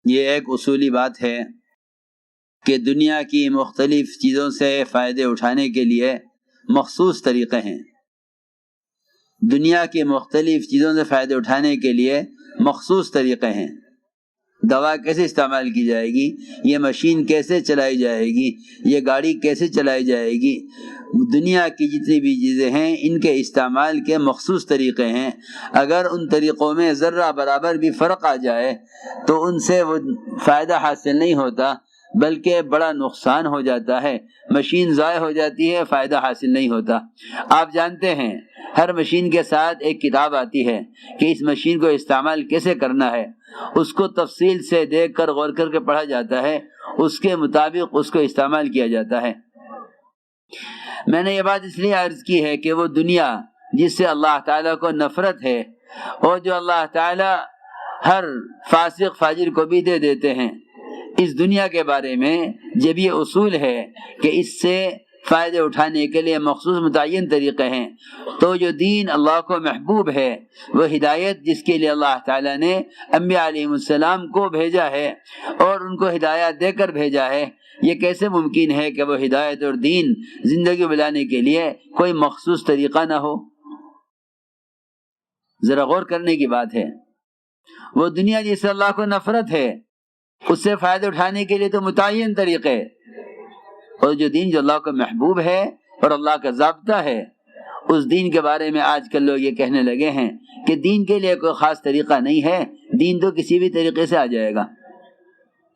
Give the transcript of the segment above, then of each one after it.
یہ ایک اصولی بات ہے کہ دنیا کی مختلف چیزوں سے فائدے اٹھانے کے لیے مخصوص طریقے ہیں۔ دنیا کی مختلف چیزوں سے فائدے اٹھانے کے لیے مخصوص طریقے ہیں۔ دوا کیسے استعمال کی جائے گی، یہ مشین کیسے چلائی جائے گی، یہ گاڑی کیسے چلائی جائے گی، دنیا کی جتنی بھی چیزیں ہیں ان کے استعمال کے مخصوص طریقے ہیں۔ اگر ان طریقوں میں ذرہ برابر بھی فرق آ جائے تو ان سے وہ فائدہ حاصل نہیں ہوتا بلکہ بڑا نقصان ہو جاتا ہے، مشین ضائع ہو جاتی ہے، فائدہ حاصل نہیں ہوتا۔ آپ جانتے ہیں ہر مشین کے ساتھ ایک کتاب آتی ہے کہ اس مشین کو استعمال کیسے کرنا ہے، اس کو تفصیل سے دیکھ کر غور کر کے پڑھا جاتا ہے، اس کے مطابق اس کو استعمال کیا جاتا ہے۔ میں نے یہ بات اس لیے عرض کی ہے کہ وہ دنیا جس سے اللہ تعالیٰ کو نفرت ہے اور جو اللہ تعالیٰ ہر فاسق فاجر کو بھی دے دیتے ہیں، اس دنیا کے بارے میں جب یہ اصول ہے کہ اس سے فائدے اٹھانے کے لیے مخصوص متعین طریقے ہیں، تو جو دین اللہ کو محبوب ہے، وہ ہدایت جس کے لیے اللہ تعالیٰ نے انبیاء علیہ السلام کو بھیجا ہے اور ان کو ہدایت دے کر بھیجا ہے، یہ کیسے ممکن ہے کہ وہ ہدایت اور دین زندگی بلانے کے لیے کوئی مخصوص طریقہ نہ ہو؟ ذرا غور کرنے کی بات ہے۔ وہ دنیا جس سے اللہ کو نفرت ہے، اس سے فائدہ اٹھانے کے لیے تو متعین طریقے، اور جو دین جو اللہ کو محبوب ہے اور اللہ کا ضابطہ ہے، اس دین کے بارے میں آج کل لوگ یہ کہنے لگے ہیں کہ دین کے لیے کوئی خاص طریقہ نہیں ہے، دین تو کسی بھی طریقے سے آ جائے گا۔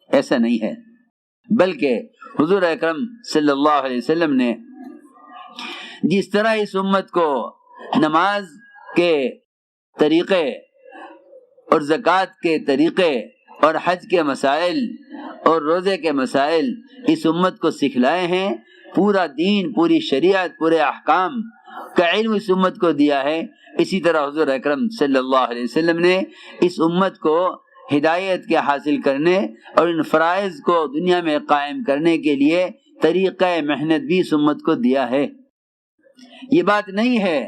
ایسا نہیں ہے، بلکہ حضور اکرم صلی اللہ علیہ وسلم نے جس طرح اس امت کو نماز کے طریقے اور زکوٰۃ کے طریقے اور حج کے مسائل اور روزے کے مسائل اس امت کو سکھلائے ہیں، پورا دین، پوری شریعت، پورے احکام کا علم اس امت کو دیا ہے، اسی طرح حضور اکرم صلی اللہ علیہ وسلم نے اس امت کو ہدایت کے حاصل کرنے اور ان فرائض کو دنیا میں قائم کرنے کے لیے طریقہ محنت بھی اس امت کو دیا ہے۔ یہ بات نہیں ہے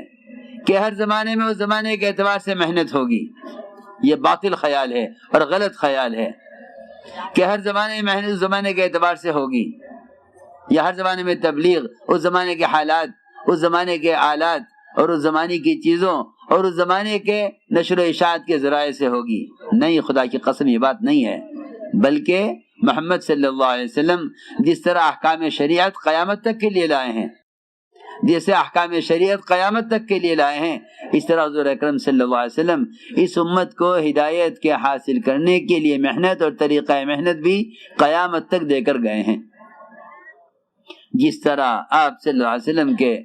کہ ہر زمانے میں اس زمانے کے اعتبار سے محنت ہوگی، یہ باطل خیال ہے اور غلط خیال ہے کہ ہر زمانے میں محنت اس زمانے کے اعتبار سے ہوگی، یا ہر زمانے میں تبلیغ اس زمانے کے حالات، اس زمانے کے آلات اور اس زمانے کی چیزوں اور اس زمانے کے نشر و اشاعت کے ذرائع سے ہوگی۔ نہیں، خدا کی قسم یہ بات نہیں ہے، بلکہ محمد صلی اللہ علیہ وسلم جس طرح احکام شریعت قیامت تک کے لیے لائے ہیں، جیسے احکام شریعت قیامت تک کے لیے لائے ہیں، اس طرح حضور اکرم صلی اللہ علیہ وسلم اس امت کو ہدایت کے حاصل کرنے کے لیے محنت اور طریقہ محنت بھی قیامت تک دے کر گئے ہیں۔ جس طرح آپ صلی اللہ علیہ وسلم کے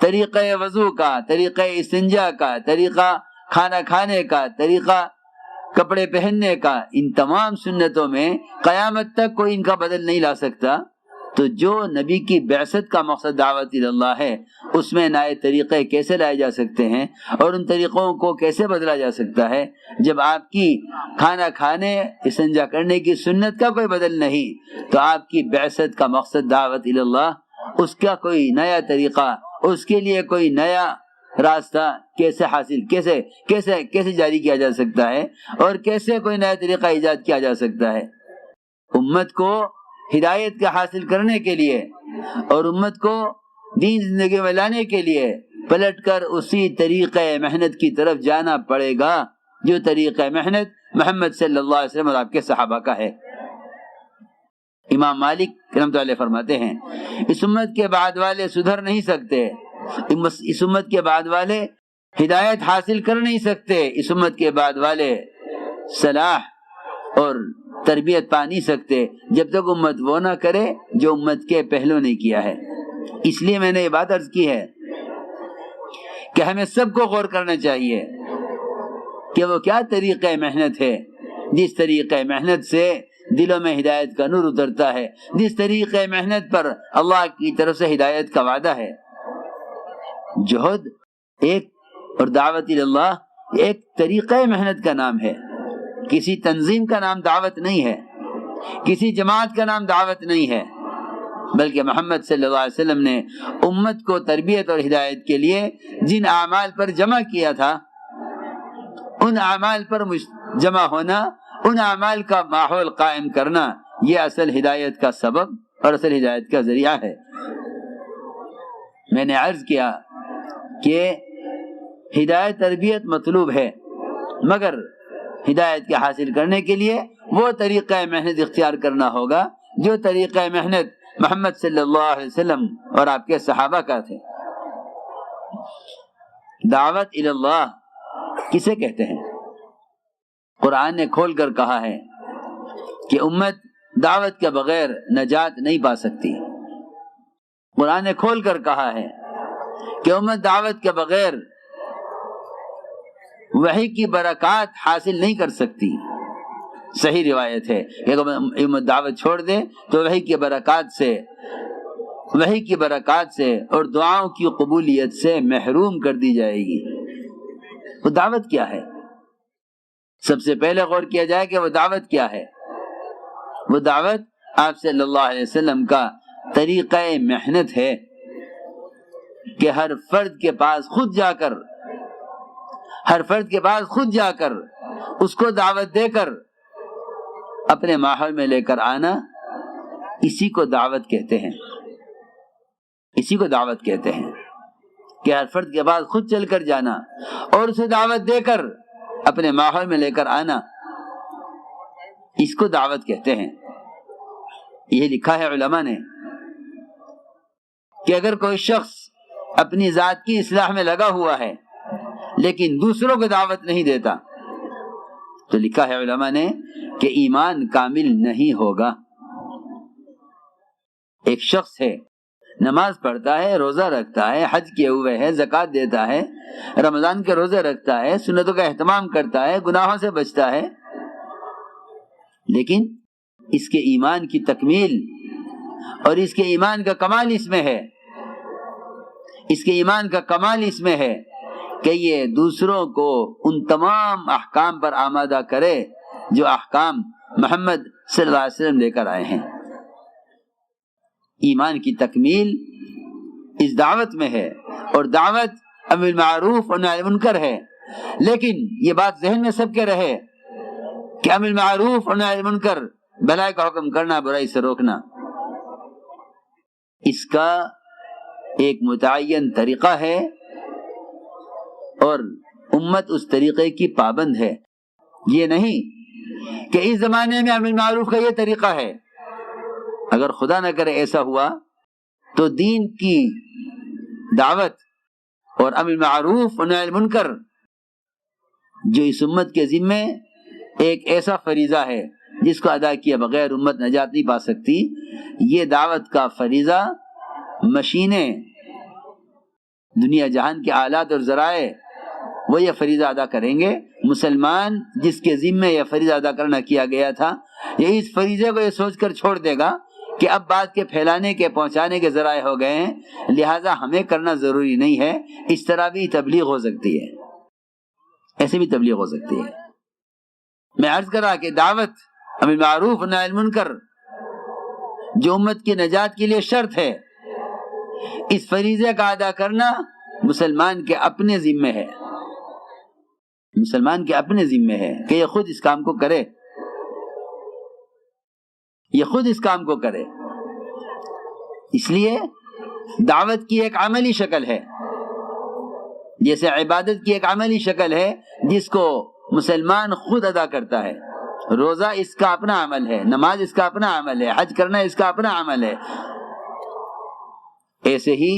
طریقہ وضو کا، طریقہ استنجا کا، طریقہ کھانا کھانے کا، طریقہ کپڑے پہننے کا، ان تمام سنتوں میں قیامت تک کوئی ان کا بدل نہیں لا سکتا، تو جو نبی کی بعثت کا مقصد دعوت اللہ ہے، اس میں نئے طریقے کیسے لائے جا سکتے ہیں اور ان طریقوں کو کیسے بدلا جا سکتا ہے جب آپ کی کھانا کھانے استنجا کرنے کی سنت کا کوئی بدل نہیں، تو آپ کی بعثت کا مقصد دعوت اللہ، اس کا کوئی نیا طریقہ، اس کے لیے کوئی نیا راستہ کیسے حاصل کیسے جاری کیا جا سکتا ہے اور کیسے کوئی نیا طریقہ ایجاد کیا جا سکتا ہے؟ امت کو ہدایت کے حاصل کرنے کے لیے اور امت کو دین زندگی میں لانے کے لیے پلٹ کر اسی طریقہ محنت کی طرف جانا پڑے گا جو طریقہ محنت محمد صلی اللہ علیہ وسلم اور آپ کے صحابہ کا ہے۔ امام مالک رحمۃ اللہ فرماتے ہیں اس امت کے بعد والے سدھر نہیں سکتے، اس امت کے بعد والے ہدایت حاصل کر نہیں سکتے، اس امت کے بعد والے صلاح اور تربیت پا نہیں سکتے جب تک امت وہ نہ کرے جو امت کے پہلو نے کیا ہے۔ اس لیے میں نے یہ بات عرض کی ہے کہ ہمیں سب کو غور کرنا چاہیے کہ وہ کیا طریقہ محنت ہے جس طریقہ محنت سے دلوں میں ہدایت کا نور اترتا ہے، جس طریقہ محنت پر اللہ کی طرف سے ہدایت کا وعدہ ہے۔ جہد ایک اور دعوت اللہ ایک طریقہ محنت کا نام ہے، کسی تنظیم کا نام دعوت نہیں ہے، کسی جماعت کا نام دعوت نہیں ہے، بلکہ محمد صلی اللہ علیہ وسلم نے امت کو تربیت اور ہدایت کے لیے جن اعمال پر جمع کیا تھا، ان اعمال پر جمع ہونا، ان اعمال کا ماحول قائم کرنا، یہ اصل ہدایت کا سبب اور اصل ہدایت کا ذریعہ ہے۔ میں نے عرض کیا کہ ہدایت تربیت مطلوب ہے، مگر ہدایت کے حاصل کرنے کے لیے وہ طریقہ محنت اختیار کرنا ہوگا جو طریقہ محنت محمد صلی اللہ علیہ وسلم اور آپ کے صحابہ کا تھے۔ دعوت الی اللہ کسے کہتے ہیں؟ قرآن نے کھول کر کہا ہے کہ امت دعوت کے بغیر نجات نہیں پا سکتی۔ قرآن نے کھول کر کہا ہے کہ امت دعوت کے بغیر وحی کی برکات حاصل نہیں کر سکتی۔ صحیح روایت ہے کہ اگر امت دعوت چھوڑ دے تو وحی کی برکات سے اور دعاؤں کی قبولیت سے محروم کر دی جائے گی۔ وہ دعوت کیا ہے؟ سب سے پہلے غور کیا جائے کہ وہ دعوت کیا ہے۔ وہ دعوت آپ صلی اللہ علیہ وسلم کا طریقہ محنت ہے کہ ہر فرد کے پاس خود جا کر اس کو دعوت دے کر اپنے ماحول میں لے کر آنا، اسی کو دعوت کہتے ہیں۔ اسی کو دعوت کہتے ہیں کہ ہر فرد کے پاس خود چل کر جانا اور اسے دعوت دے کر اپنے ماحول میں لے کر آنا، اس کو دعوت کہتے ہیں۔ یہ لکھا ہے علماء نے کہ اگر کوئی شخص اپنی ذات کی اصلاح میں لگا ہوا ہے لیکن دوسروں کو دعوت نہیں دیتا تو لکھا ہے علماء نے کہ ایمان کامل نہیں ہوگا۔ ایک شخص ہے، نماز پڑھتا ہے، روزہ رکھتا ہے، حج کیے ہوئے ہے، زکوٰۃ دیتا ہے، رمضان کے روزے رکھتا ہے، سنتوں کا اہتمام کرتا ہے، گناہوں سے بچتا ہے، لیکن اس کے ایمان کی تکمیل اور اس کے ایمان کا کمال اس میں ہے، کہ یہ دوسروں کو ان تمام احکام پر آمادہ کرے جو احکام محمد صلی اللہ علیہ وسلم لے کر آئے ہیں۔ ایمان کی تکمیل اس دعوت میں ہے، اور دعوت امر بالمعروف اور نہی عن المنکر ہے، لیکن یہ بات ذہن میں سب کے رہے کہ امر بالمعروف اور نہی عن المنکر، بھلائی کا حکم کرنا، برائی سے روکنا، اس کا ایک متعین طریقہ ہے اور امت اس طریقے کی پابند ہے۔ یہ نہیں کہ اس زمانے میں امر بالمعروف کا یہ طریقہ ہے، اگر خدا نہ کرے ایسا ہوا تو دین کی دعوت اور امر بالمعروف اور نہی عن المنکر جو اس امت کے ذمے ایک ایسا فریضہ ہے جس کو ادا کیے بغیر امت نجات نہیں پا سکتی، یہ دعوت کا فریضہ مشینیں، دنیا جہان کے آلات اور ذرائع وہ یہ فریضہ ادا کریں گے۔ مسلمان جس کے ذمے یہ فریضہ ادا کرنا کیا گیا تھا، یہ اس فریضے کو یہ سوچ کر چھوڑ دے گا کہ اب بات کے پھیلانے کے، پہنچانے کے ذرائع ہو گئے ہیں، لہٰذا ہمیں کرنا ضروری نہیں ہے۔ اس طرح بھی تبلیغ ہو سکتی ہے، ایسے بھی تبلیغ ہو سکتی ہے۔ میں عرض کر رہا کہ دعوت امر بالمعروف نہی عن المنکر جو امت کی نجات کے لیے شرط ہے، اس فریضے کا ادا کرنا مسلمان کے اپنے ذمے ہے، مسلمان کے اپنے ذمے ہے کہ یہ خود اس کام کو کرے، یہ خود اس کام کو کرے۔ اس لیے دعوت کی ایک عملی شکل ہے، جیسے عبادت کی ایک عملی شکل ہے جس کو مسلمان خود ادا کرتا ہے۔ روزہ اس کا اپنا عمل ہے، نماز اس کا اپنا عمل ہے، حج کرنا اس کا اپنا عمل ہے، ایسے ہی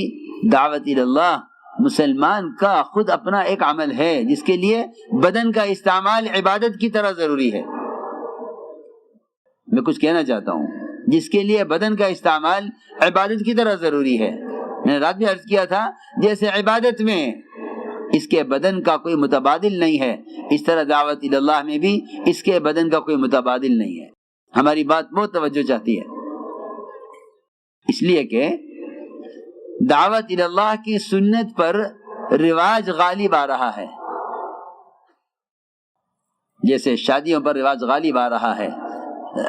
دعوت الی اللہ مسلمان کا خود اپنا ایک عمل ہے جس کے لیے بدن کا استعمال عبادت کی طرح ضروری ہے۔ میں کچھ کہنا چاہتا ہوں، جس کے لیے بدن کا استعمال عبادت کی طرح ضروری ہے۔ میں نے رات بھی عرض کیا تھا، جیسے عبادت میں اس کے بدن کا کوئی متبادل نہیں ہے، اس طرح دعوت الی اللہ میں بھی اس کے بدن کا کوئی متبادل نہیں ہے۔ ہماری بات بہت توجہ چاہتی ہے، اس لیے کہ دعوت الی اللہ کی سنت پر رواج غالب آ رہا ہے، جیسے شادیوں پر رواج غالب آ رہا ہے،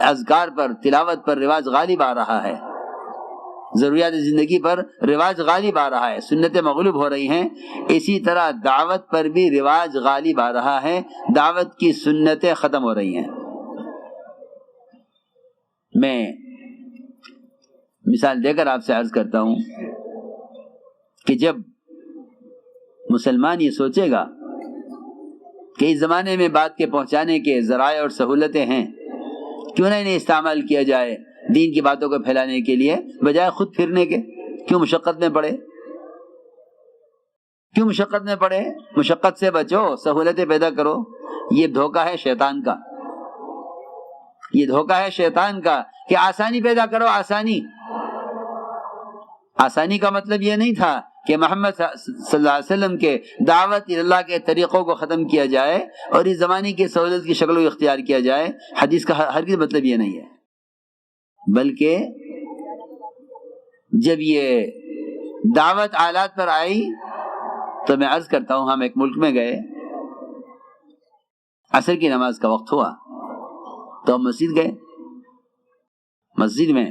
اذکار پر، تلاوت پر رواج غالب آ رہا ہے، ضروریات زندگی پر رواج غالب آ رہا ہے، سنتیں مغلوب ہو رہی ہیں، اسی طرح دعوت پر بھی رواج غالب آ رہا ہے، دعوت کی سنتیں ختم ہو رہی ہیں۔ میں مثال دے کر آپ سے عرض کرتا ہوں کہ جب مسلمان یہ سوچے گا کہ اس زمانے میں بات کے پہنچانے کے ذرائع اور سہولتیں ہیں، کیوں نہ انہیں استعمال کیا جائے دین کی باتوں کو پھیلانے کے لیے، بجائے خود پھرنے کے؟ کیوں مشقت میں پڑے؟ کیوں مشقت میں پڑے؟ مشقت سے بچو، سہولتیں پیدا کرو۔ یہ دھوکہ ہے شیطان کا، یہ دھوکہ ہے شیطان کا کہ آسانی پیدا کرو۔ آسانی کا مطلب یہ نہیں تھا کہ محمد صلی اللہ علیہ وسلم کے دعوت اللہ کے طریقوں کو ختم کیا جائے اور اس زمانے کی سہولت کی شکل کو اختیار کیا جائے۔ حدیث کا ہرگز مطلب یہ نہیں ہے، بلکہ جب یہ دعوت آلات پر آئی تو میں عرض کرتا ہوں، ہم ایک ملک میں گئے، عصر کی نماز کا وقت ہوا تو ہم مسجد گئے۔ مسجد میں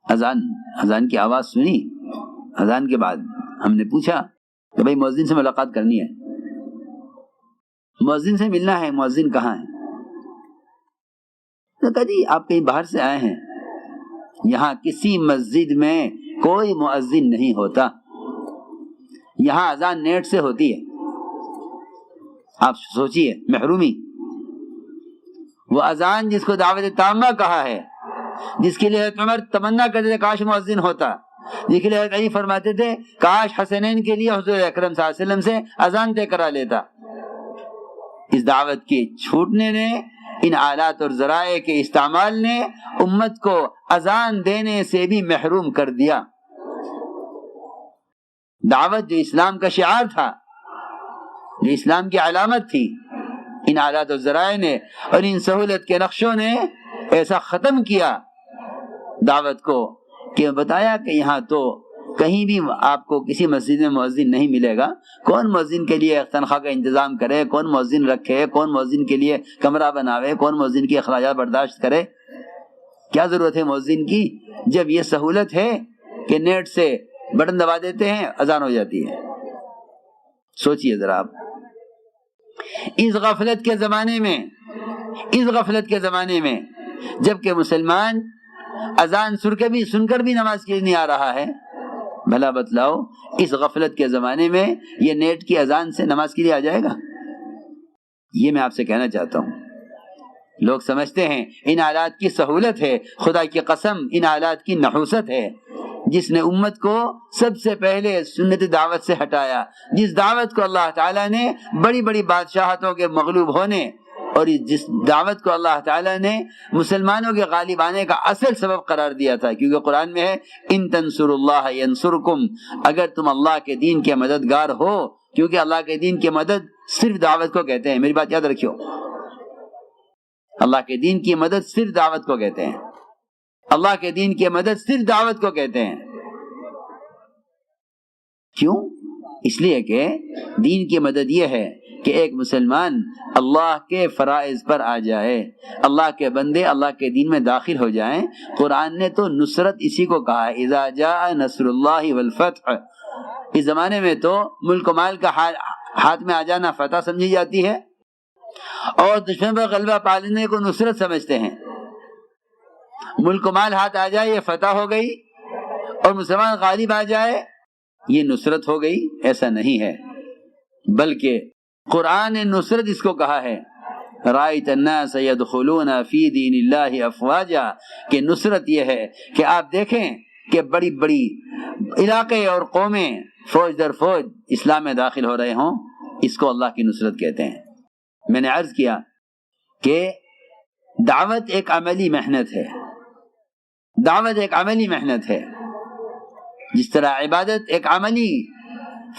اذان کی آواز سنی۔ اذان کے بعد ہم نے پوچھا کہ بھائی مؤذن سے ملاقات کرنی ہے، مؤذن سے ملنا ہے، مؤذن کہاں ہے؟ تو کہا جی آپ کہیں باہر سے آئے ہیں، یہاں کسی مسجد میں کوئی مؤذن نہیں ہوتا، یہاں اذان نیٹ سے ہوتی ہے۔ آپ سوچئے محرومی، وہ اذان جس کو دعوت تامہ کہا ہے، جس کے لیے حضرت عمر تمنا کرتے تھے کاش مؤذن ہوتا، جس کے لیے حضرت علی فرماتے تھے کاش حسنین کے لیے حضور اکرم صلی اللہ علیہ وسلم سے اذان طے کرا لیتا۔ اس دعوت کے چھوٹنے نے، ان آلات اور ذرائع کے استعمال نے امت کو اذان دینے سے بھی محروم کر دیا۔ دعوت جو اسلام کا شعار تھا، جو اسلام کی علامت تھی، ان آلات اور ذرائع نے اور ان سہولت کے نقشوں نے ایسا ختم کیا دعوت کو کہ بتایا کہ یہاں تو کہیں بھی آپ کو کسی مسجد میں مؤذن نہیں ملے گا۔ کون مؤذن کے لیے تنخواہ کا انتظام کرے، کون مؤذن رکھے، کون مؤذن کے لیے کمرہ بناوے، کون مؤذن کی اخراجات برداشت کرے؟ کیا ضرورت ہے مؤذن کی جب یہ سہولت ہے کہ نیٹ سے بٹن دبا دیتے ہیں، اذان ہو جاتی ہے۔ سوچئے ذرا آپ، اس غفلت کے زمانے میں جبکہ مسلمان اذان سن کر بھی نماز کے لیے نہیں آ رہا ہے، بھلا بتلاؤ اس غفلت کے زمانے میں یہ نیٹ کی اذان سے نماز کے لیے آ جائے گا؟ یہ میں آپ سے کہنا چاہتا ہوں۔ لوگ سمجھتے ہیں ان آلات کی سہولت ہے، خدا کی قسم ان آلات کی نحوست ہے، جس نے امت کو سب سے پہلے سنت دعوت سے ہٹایا، جس دعوت کو اللہ تعالیٰ نے بڑی بڑی بادشاہتوں کے مغلوب ہونے اور جس دعوت کو اللہ تعالیٰ نے مسلمانوں کے غالب آنے کا اصل سبب قرار دیا تھا، کیونکہ قرآن میں ہے ان تنصر اللہ ینصرکم، اگر تم اللہ کے دین کے مددگار ہو، کیونکہ اللہ کے دین کی مدد صرف دعوت کو کہتے ہیں، میری بات یاد رکھیو، اللہ کے دین کی مدد صرف دعوت کو کہتے ہیں، اللہ کے دین کی مدد صرف دعوت کو کہتے ہیں۔ کیوں؟ اس لیے کہ دین کی مدد یہ ہے کہ ایک مسلمان اللہ کے فرائض پر آ جائے، اللہ کے بندے اللہ کے دین میں داخل ہو جائیں۔ قرآن نے تو نصرت اسی کو کہا ہے، اذا جاء نصر اللہ والفتح۔ اس زمانے میں تو ملک و مال کا ہاتھ میں آ جانا فتح سمجھی جاتی ہے، اور دشمن پر غلبہ پالنے کو نصرت سمجھتے ہیں۔ ملک و مال ہاتھ آ جائے یہ فتح ہو گئی، اور مسلمان غالب آ جائے یہ نصرت ہو گئی، ایسا نہیں ہے، بلکہ قرآن نے نصرت اس کو کہا ہے، رأیت الناس يدخلون فی دین اللہ افواجا، کہ نصرت یہ ہے کہ آپ دیکھیں کہ بڑی بڑی علاقے اور قومیں فوج در فوج اسلام میں داخل ہو رہے ہوں، اس کو اللہ کی نصرت کہتے ہیں۔ میں نے عرض کیا کہ دعوت ایک عملی محنت ہے، دعوت ایک عملی محنت ہے، جس طرح عبادت ایک عملی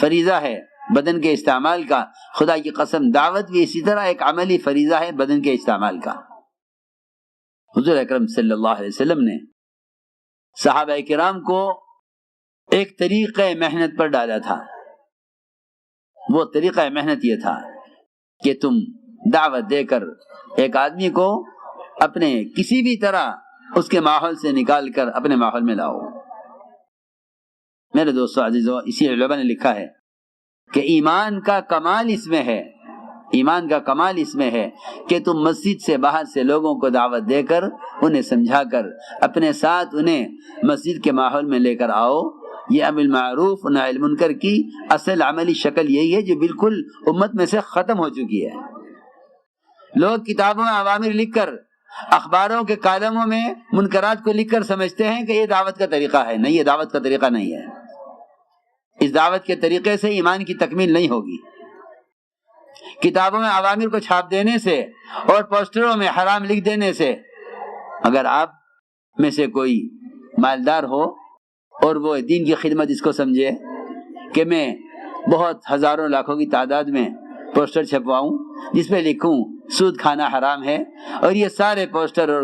فریضہ ہے بدن کے استعمال کا، خدا کی قسم دعوت بھی اسی طرح ایک عملی فریضہ ہے بدن کے استعمال کا۔ حضور اکرم صلی اللہ علیہ وسلم نے صحابہ کرام کو ایک طریقہ محنت پر ڈالا تھا، وہ طریقہ محنت یہ تھا کہ تم دعوت دے کر ایک آدمی کو اپنے کسی بھی طرح اس کے ماحول سے نکال کر اپنے ماحول میں لاؤ۔ میرے دوستو عزیزو، اسی علماء نے لکھا ہے کہ ایمان کا کمال اس میں ہے، ایمان کا کمال اس میں ہے کہ تم مسجد سے باہر سے لوگوں کو دعوت دے کر انہیں سمجھا کر اپنے ساتھ انہیں مسجد کے ماحول میں لے کر آؤ۔ یہ امر بالمعروف و نہی عن المنکر کی اصل عملی شکل یہی ہے جو بالکل امت میں سے ختم ہو چکی ہے۔ لوگ کتابوں میں اوامر لکھ کر، اخباروں کے کالموں میں منکرات کو لکھ کر سمجھتے ہیں کہ یہ دعوت کا طریقہ ہے۔ نہیں، یہ دعوت کا طریقہ نہیں ہے۔ اس دعوت کے طریقے سے ایمان کی تکمیل نہیں ہوگی۔ کتابوں میں اوامر کو چھاپ دینے سے اور پوسٹروں میں حرام لکھ دینے سے، اگر آپ میں سے کوئی مالدار ہو اور وہ دین کی خدمت اس کو سمجھے کہ میں بہت ہزاروں لاکھوں کی تعداد میں پوسٹر چھپواؤں جس پہ لکھوں سود کھانا حرام ہے، اور یہ سارے پوسٹر اور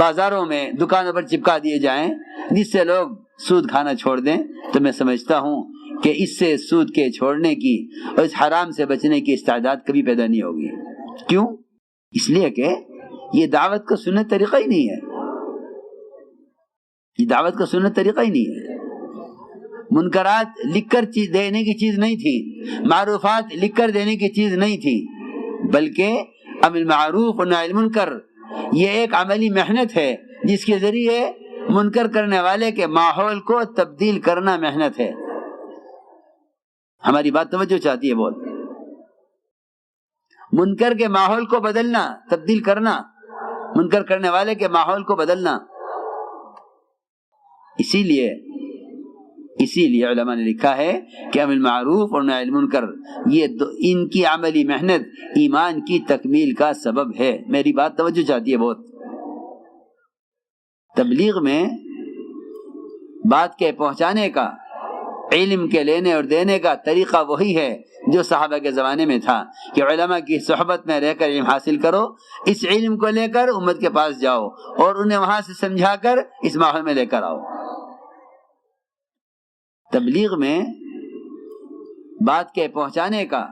بازاروں میں دکانوں پر چپکا دیے جائیں جس سے لوگ سود کھانا چھوڑ دیں، تو میں سمجھتا ہوں کہ اس سے سود کے چھوڑنے کی اور اس حرام سے بچنے کی استعداد کبھی پیدا نہیں ہوگی۔ کیوں؟ اس لیے کہ یہ دعوت کا سنت طریقہ ہی نہیں ہے۔ یہ دعوت کا سنت طریقہ ہی نہیں ہے۔ منکرات لکھ کر دینے کی چیز نہیں تھی، معروفات لکھ کر دینے کی چیز نہیں تھی، بلکہ امر بالمعروف و نہی عن المنکر یہ ایک عملی محنت ہے جس کے ذریعے منکر کرنے والے کے ماحول کو تبدیل کرنا محنت ہے۔ ہماری بات توجہ چاہتی ہے بہت۔ منکر کے ماحول کو بدلنا، تبدیل کرنا، منکر کرنے والے کے ماحول کو بدلنا۔ اسی لیے علماء نے لکھا ہے کہ امر بالمعروف اور نہی عن المنکر یہ ان کی عملی محنت ایمان کی تکمیل کا سبب ہے۔ میری بات توجہ چاہتی ہے بہت۔ تبلیغ میں بات کے پہنچانے کا، علم کے لینے اور دینے کا طریقہ وہی ہے جو صحابہ کے زمانے میں تھا کہ علماء کی صحبت میں رہ کر علم حاصل کرو، اس علم کو لے کر امت کے پاس جاؤ اور انہیں وہاں سے سمجھا کر اس ماحول میں لے کر آؤ۔ تبلیغ میں بات کے پہنچانے کا،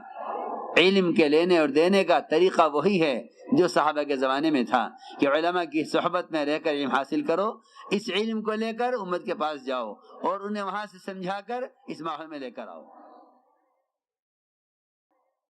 علم کے لینے اور دینے کا طریقہ وہی ہے جو صحابہ کے زمانے میں تھا کہ علماء کی صحبت میں رہ کر علم حاصل کرو، اس علم کو لے کر امت کے پاس جاؤ اور انہیں وہاں سے سمجھا کر اس ماحول میں لے کر آؤ۔